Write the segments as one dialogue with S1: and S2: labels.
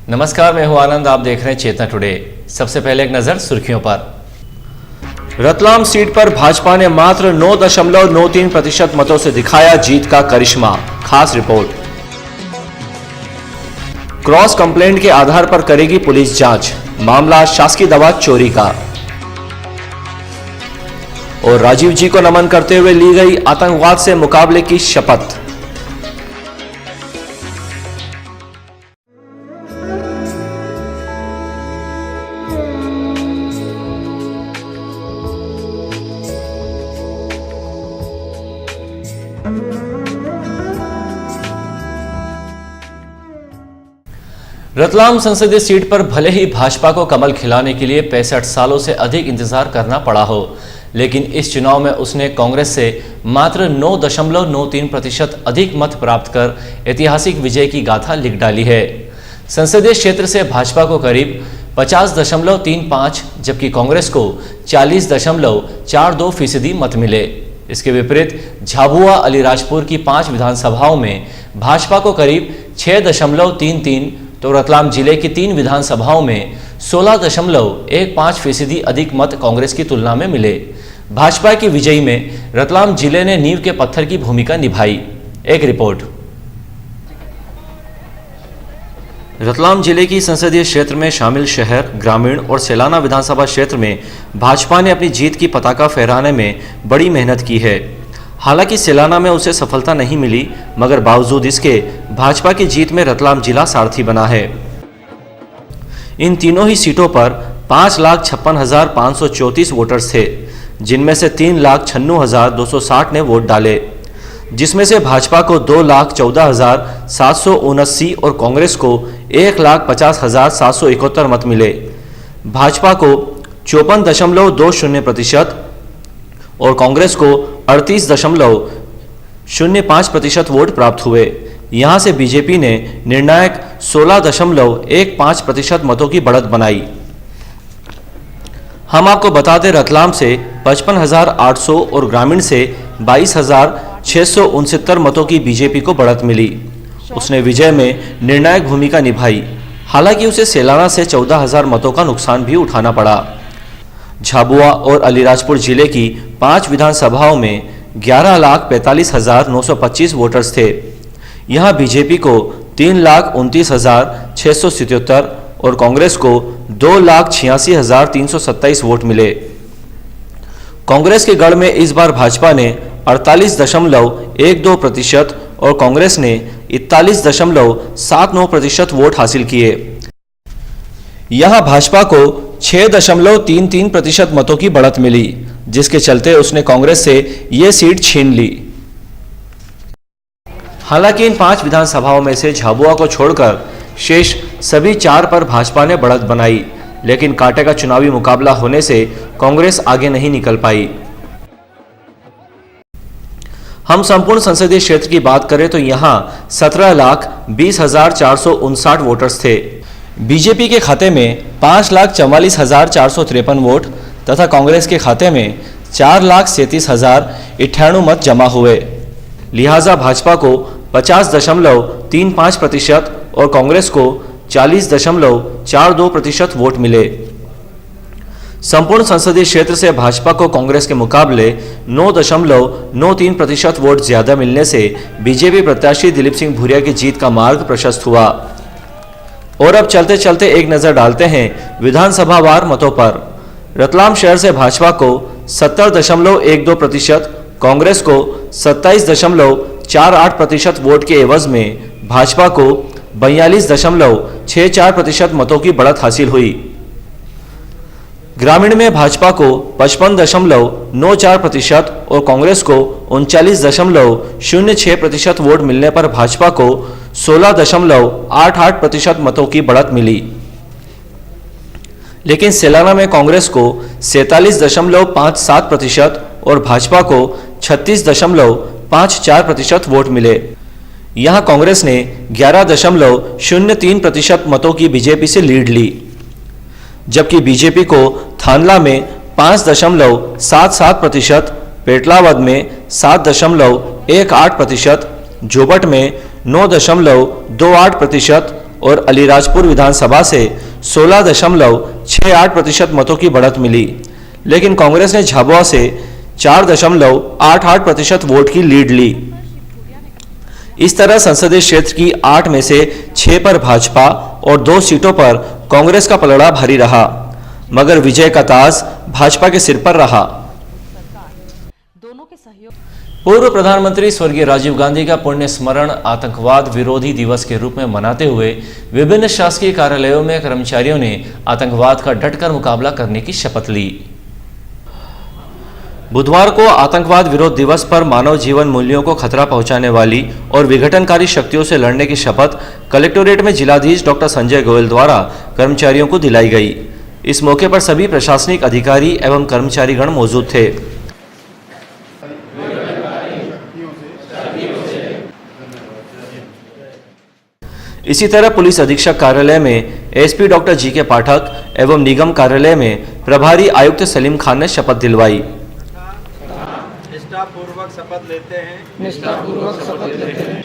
S1: नमस्कार, मैं हूं आनंद। आप देख रहे हैं चेतना टुडे। सबसे पहले एक नजर सुर्खियों पर। रतलाम सीट पर भाजपा ने मात्र 9.93% मतों से दिखाया जीत का करिश्मा। खास रिपोर्ट। क्रॉस कंप्लेंट के आधार पर करेगी पुलिस जांच, मामला शासकीय दवा चोरी का। और राजीव जी को नमन करते हुए ली गई आतंकवाद से मुकाबले की शपथ। रतलाम संसदीय सीट पर भले ही भाजपा को कमल खिलाने के लिए 65 सालों से अधिक इंतजार करना पड़ा हो, लेकिन इस चुनाव में उसने कांग्रेस से मात्र 9.93% अधिक मत प्राप्त कर ऐतिहासिक विजय की गाथा लिख डाली है। संसदीय क्षेत्र से भाजपा को करीब 50.35 जबकि कांग्रेस को 40.42% मत मिले। इसके विपरीत झाबुआ अलीराजपुर की 5 विधानसभाओं में भाजपा को करीब 6.33 तो रतलाम जिले की 3 विधानसभाओं में 16.15% अधिक मत कांग्रेस की तुलना में मिले। भाजपा की विजयी में रतलाम जिले ने नींव के पत्थर की भूमिका निभाई। एक रिपोर्ट। रतलाम जिले की संसदीय क्षेत्र में शामिल शहर, ग्रामीण और सेलाना विधानसभा क्षेत्र में भाजपा ने अपनी जीत की पताका फहराने में बड़ी मेहनत की है। हालांकि सेलाना में उसे सफलता नहीं मिली, मगर बावजूद इसके भाजपा की जीत में रतलाम जिला सारथी बना है। इन तीनों ही सीटों पर 5,56,534 वोटर्स थे, जिनमें से 3,96,260 ने वोट डाले, जिसमें से भाजपा को 2,14,779 और कांग्रेस को 1,50,771 मत मिले। भाजपा को 54.20% और कांग्रेस को 38.05% वोट प्राप्त हुए। यहां से बीजेपी ने निर्णायक 16.15% मतों की बढ़त बनाई। हम आपको बता दें, रतलाम से 55,800 और ग्रामीण से 22,669 मतों की बीजेपी को बढ़त मिली। उसने विजय में निर्णायक भूमिका निभाई। हालांकि उसे सेलाना से 14,000 मतों का नुकसान भी उठाना पड़ा। झाबुआ और अलीराजपुर जिले की 5 विधानसभाओं में 11,45,925 वोटर्स थे। यहां बीजेपी को 3,29,677 और कांग्रेस को 2,86,327 वोट मिले। कांग्रेस के गढ़ में इस बार भाजपा ने 48.12% और कांग्रेस ने 41.79% वोट हासिल किए। यहां भाजपा को 6.33% मतों की बढ़त मिली, जिसके चलते उसने कांग्रेस से यह सीट छीन ली। हालांकि इन 5 विधानसभाओं में से झाबुआ को छोड़कर शेष सभी 4 पर भाजपा ने बढ़त बनाई, लेकिन कांटे का चुनावी मुकाबला होने से कांग्रेस आगे नहीं निकल पाई। हम संपूर्ण संसदीय क्षेत्र की बात करें तो यहां 17,20,459 वोटर्स थे। बीजेपी के खाते में 5,44,453 वोट तथा कांग्रेस के खाते में 4,37,098 मत जमा हुए। लिहाजा भाजपा को 50.35% और कांग्रेस को 40.42% वोट मिले। संपूर्ण संसदीय क्षेत्र से भाजपा को कांग्रेस के मुकाबले 9.93% वोट ज्यादा मिलने से बीजेपी प्रत्याशी दिलीप सिंह भूरिया की जीत का मार्ग प्रशस्त हुआ। और अब चलते चलते एक नजर डालते हैं विधानसभावार मतों पर। रतलाम शहर से भाजपा को 70.12%, कांग्रेस को 27.48% वोट के एवज में भाजपा को 42.64% मतों की बढ़त हासिल हुई। ग्रामीण में भाजपा को 55.94% और कांग्रेस को 39.06% वोट मिलने पर भाजपा को 16.88% मतों की बढ़त मिली। लेकिन सेलाना में कांग्रेस को 47.57% और भाजपा को 36.54% वोट मिले। यहां कांग्रेस ने 11.03% मतों की बीजेपी से लीड ली, जबकि बीजेपी को थानला में 5.77%, पेटलावद में 7.18%, जोबट में 9.28%
S2: और अलीराजपुर विधानसभा से 16.68% मतों की बढ़त मिली, लेकिन कांग्रेस ने झाबुआ से 4.88% वोट की लीड ली। इस तरह संसदीय क्षेत्र की 8 में से 6 पर भाजपा और 2 सीटों पर कांग्रेस का पलड़ा भारी रहा, मगर विजय का ताज भाजपा के सिर पर रहा। पूर्व प्रधानमंत्री स्वर्गीय राजीव गांधी का पुण्य स्मरण आतंकवाद विरोधी दिवस के रूप में मनाते हुए विभिन्न शासकीय कार्यालयों में कर्मचारियों ने आतंकवाद का डटकर मुकाबला करने की शपथ ली। बुधवार को आतंकवाद विरोध दिवस पर मानव जीवन मूल्यों को खतरा पहुंचाने वाली और विघटनकारी शक्तियों से लड़ने की शपथ कलेक्टोरेट में जिलाधीश डॉक्टर संजय गोयल द्वारा कर्मचारियों को दिलाई गई। इस मौके पर सभी प्रशासनिक अधिकारी एवं कर्मचारीगण मौजूद थे। इसी तरह पुलिस अधीक्षक कार्यालय में एसपी डॉक्टर जी.के. पाठक एवं निगम कार्यालय में प्रभारी आयुक्त सलीम खान ने शपथ दिलवाई।
S3: निष्ठापूर्वक शपथ लेते हैं।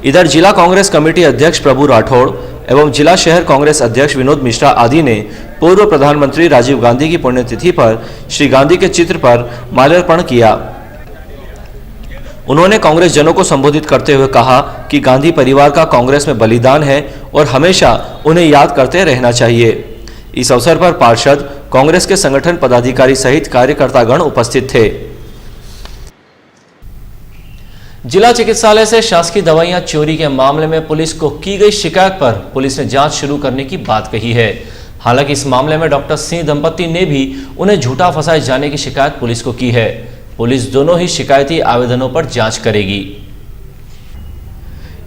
S2: इधर जिला कांग्रेस कमेटी अध्यक्ष प्रभु राठौड़ एवं जिला शहर कांग्रेस अध्यक्ष विनोद मिश्रा आदि ने पूर्व प्रधानमंत्री राजीव गांधी की पुण्यतिथि पर श्री गांधी के चित्र पर माल्यार्पण किया। उन्होंने कांग्रेस जनों को संबोधित करते हुए कहा कि गांधी परिवार का कांग्रेस में बलिदान है और हमेशा उन्हें याद करते रहना चाहिए। इस अवसर पर पार्षद, कांग्रेस के संगठन पदाधिकारी सहित कार्यकर्तागण उपस्थित थे।
S1: जिला चिकित्सालय से शासकीय दवाइयां चोरी के मामले में पुलिस को की गई शिकायत पर पुलिस ने जांच शुरू करने की बात कही है। हालांकि इस मामले में डॉक्टर सिंह दंपति ने भी उन्हें झूठा फंसाए जाने की शिकायत पुलिस को की है। पुलिस दोनों ही शिकायती आवेदनों पर जांच करेगी।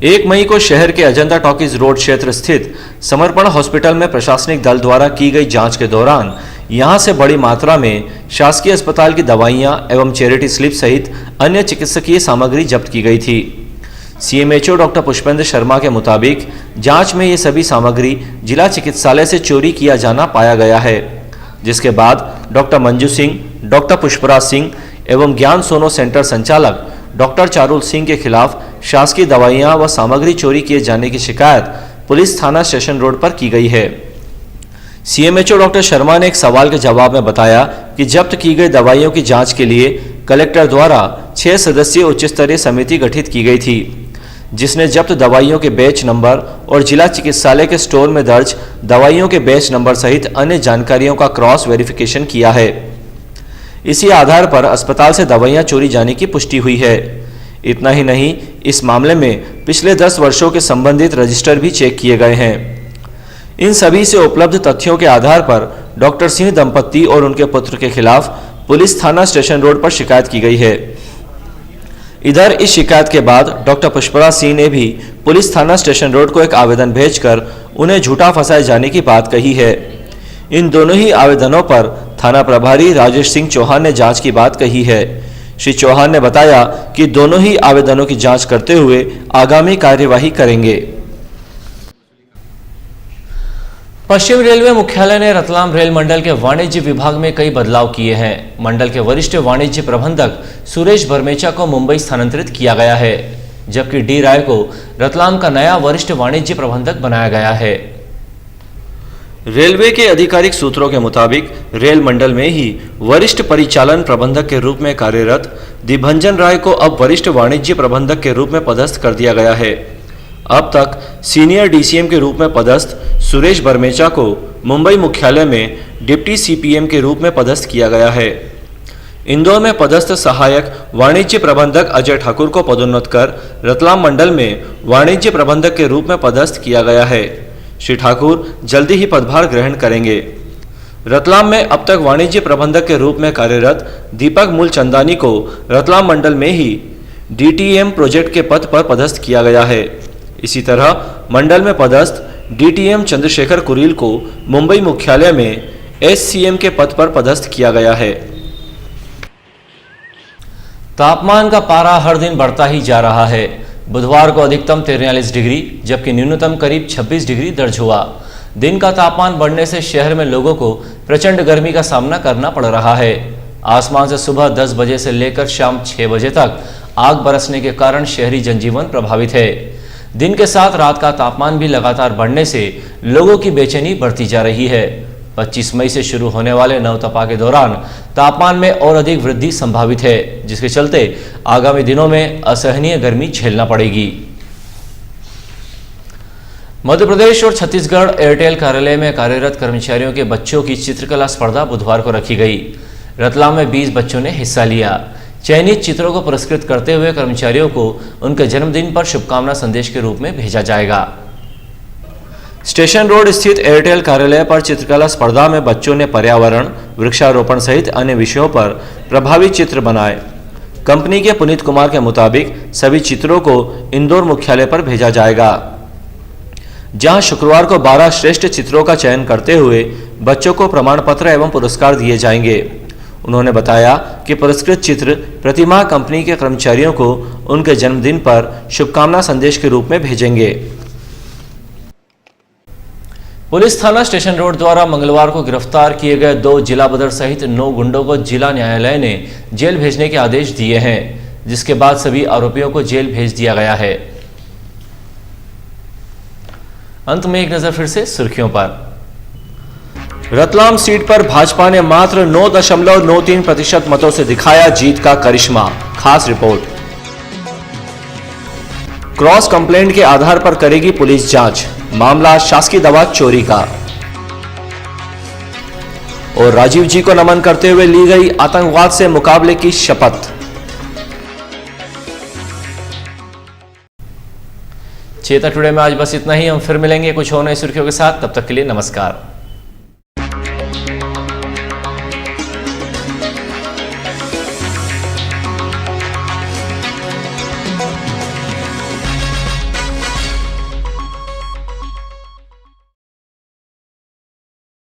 S2: 1 मई को शहर के अजंता टॉकीज रोड क्षेत्र स्थित समर्पण हॉस्पिटल में प्रशासनिक दल द्वारा की गई जांच के दौरान यहां से बड़ी मात्रा में शासकीय अस्पताल की दवाइयां एवं चैरिटी स्लिप सहित अन्य चिकित्सकीय सामग्री जब्त की गई थी। सीएमएचओ डॉक्टर पुष्पेंद्र शर्मा के मुताबिक जांच में ये सभी सामग्री जिला चिकित्सालय से चोरी किया जाना पाया गया है, जिसके बाद डॉक्टर मंजू सिंह, डॉक्टर पुष्पराज सिंह एवं ज्ञान सोनो सेंटर संचालक डॉक्टर चारुल सिंह के खिलाफ शासकीय दवाइयां व सामग्री चोरी किए जाने की शिकायत पुलिस थाना स्टेशन रोड पर की गई है। सीएमएचओ डॉक्टर शर्मा ने एक सवाल के जवाब में बताया कि जब्त की गई दवाइयों की जांच के लिए कलेक्टर द्वारा 6 सदस्यीय उच्च स्तरीय समिति गठित की गई थी, जिसने जब्त दवाइयों के बैच नंबर और जिला चिकित्सालय के स्टोर में दर्ज दवाइयों के बैच नंबर सहित अन्य जानकारियों का क्रॉस वेरिफिकेशन किया है। इसी आधार पर अस्पताल से दवाइयां चोरी जाने की पुष्टि हुई है। इतना ही नहीं, इस मामले में पिछले 10 वर्षों के संबंधित रजिस्टर भी चेक किए गए हैं। इन सभी से उपलब्ध तथ्यों के आधार पर डॉक्टर सिंह दंपति और उनके पुत्र के खिलाफ पुलिस थाना स्टेशन रोड पर शिकायत की गई है। इधर इस शिकायत के बाद डॉक्टर पुष्पराज सिंह ने भी पुलिस थाना स्टेशन रोड को एक आवेदन भेजकर उन्हें झूठा फंसाए जाने की बात कही है। इन दोनों ही आवेदनों पर थाना प्रभारी राजेश सिंह चौहान ने जांच की बात कही है। श्री चौहान ने बताया कि दोनों ही आवेदनों की जांच करते हुए आगामी कार्यवाही करेंगे।
S1: पश्चिम रेलवे मुख्यालय ने रतलाम रेल मंडल के वाणिज्य विभाग में कई बदलाव किए हैं। मंडल के वरिष्ठ वाणिज्य प्रबंधक सुरेश भरमेचा को मुंबई स्थानांतरित किया गया है, जबकि डी राय को रतलाम का नया वरिष्ठ वाणिज्य प्रबंधक बनाया गया है।
S2: रेलवे के आधिकारिक सूत्रों के मुताबिक रेल मंडल में ही वरिष्ठ परिचालन प्रबंधक के रूप में कार्यरत दिभंजन राय को अब वरिष्ठ वाणिज्य प्रबंधक के रूप में पदस्थ कर दिया गया है। अब तक सीनियर डीसीएम के रूप में पदस्थ सुरेश भरमेचा को मुंबई मुख्यालय में डिप्टी सीपीएम के रूप में पदस्थ किया गया है। इंदौर में पदस्थ सहायक वाणिज्य प्रबंधक अजय ठाकुर को पदोन्नत कर रतलाम मंडल में वाणिज्य प्रबंधक के रूप में पदस्थ किया गया है। श्री ठाकुर जल्दी ही पदभार ग्रहण करेंगे। रतलाम में अब तक वाणिज्य प्रबंधक के रूप में कार्यरत दीपक मूलचंदानी को रतलाम मंडल में ही डीटीएम प्रोजेक्ट के पद पर पदस्थ किया गया है। इसी तरह मंडल में पदस्थ डीटीएम चंद्रशेखर कुरील को मुंबई मुख्यालय में एससीएम के पद पर पदस्थ किया गया है।
S1: तापमान का पारा हर दिन बढ़ता ही जा रहा है। बुधवार को अधिकतम 43 डिग्री जबकि न्यूनतम करीब 26 डिग्री दर्ज हुआ। दिन का तापमान बढ़ने से शहर में लोगों को प्रचंड गर्मी का सामना करना पड़ रहा है। आसमान से सुबह 10 बजे से लेकर शाम 6 बजे तक आग बरसने के कारण शहरी जनजीवन प्रभावित है। दिन के साथ रात का तापमान भी लगातार बढ़ने से लोगों की बेचैनी बढ़ती जा रही है। 25 मई से शुरू होने वाले नवतपा के दौरान तापमान में और अधिक वृद्धि संभावित है, जिसके चलते आगामी दिनों में असहनीय गर्मी झेलना पड़ेगी। मध्य प्रदेश और छत्तीसगढ़ एयरटेल कार्यालय में कार्यरत कर्मचारियों के बच्चों की चित्रकला स्पर्धा बुधवार को रखी गई। रतलाम में 20 बच्चों ने हिस्सा लिया। चयनित चित्रों को पुरस्कृत करते हुए कर्मचारियों को उनके जन्मदिन पर शुभकामना संदेश के रूप में भेजा जाएगा।
S2: स्टेशन रोड स्थित एयरटेल कार्यालय पर चित्रकला स्पर्धा में बच्चों ने पर्यावरण, वृक्षारोपण सहित अन्य विषयों पर प्रभावी चित्र बनाए। कंपनी के पुनीत कुमार के मुताबिक सभी चित्रों को इंदौर मुख्यालय पर भेजा जाएगा, जहां शुक्रवार को 12 श्रेष्ठ चित्रों का चयन करते हुए बच्चों को प्रमाण पत्र एवं पुरस्कार दिए जाएंगे। उन्होंने बताया कि पुरस्कृत चित्र प्रतिमाह कंपनी के कर्मचारियों को उनके जन्मदिन पर शुभकामना संदेश के रूप में भेजेंगे।
S1: पुलिस थाना स्टेशन रोड द्वारा मंगलवार को गिरफ्तार किए गए 2 जिला बदर सहित 9 गुंडों को जिला न्यायालय ने जेल भेजने के आदेश दिए हैं, जिसके बाद सभी आरोपियों को जेल भेज दिया गया है। अंत में एक नजर फिर से सुर्खियों पर। रतलाम सीट पर भाजपा ने मात्र 9.93% मतों से दिखाया जीत का करिश्मा। खास रिपोर्ट। क्रॉस कंप्लेंट के आधार पर करेगी पुलिस जांच, मामला शासकीय दवा चोरी का। और राजीव जी को नमन करते हुए ली गई आतंकवाद से मुकाबले की शपथ। चेता टुडे में आज बस इतना ही। हम फिर मिलेंगे कुछ और नई सुर्खियों के साथ। तब तक के लिए नमस्कार।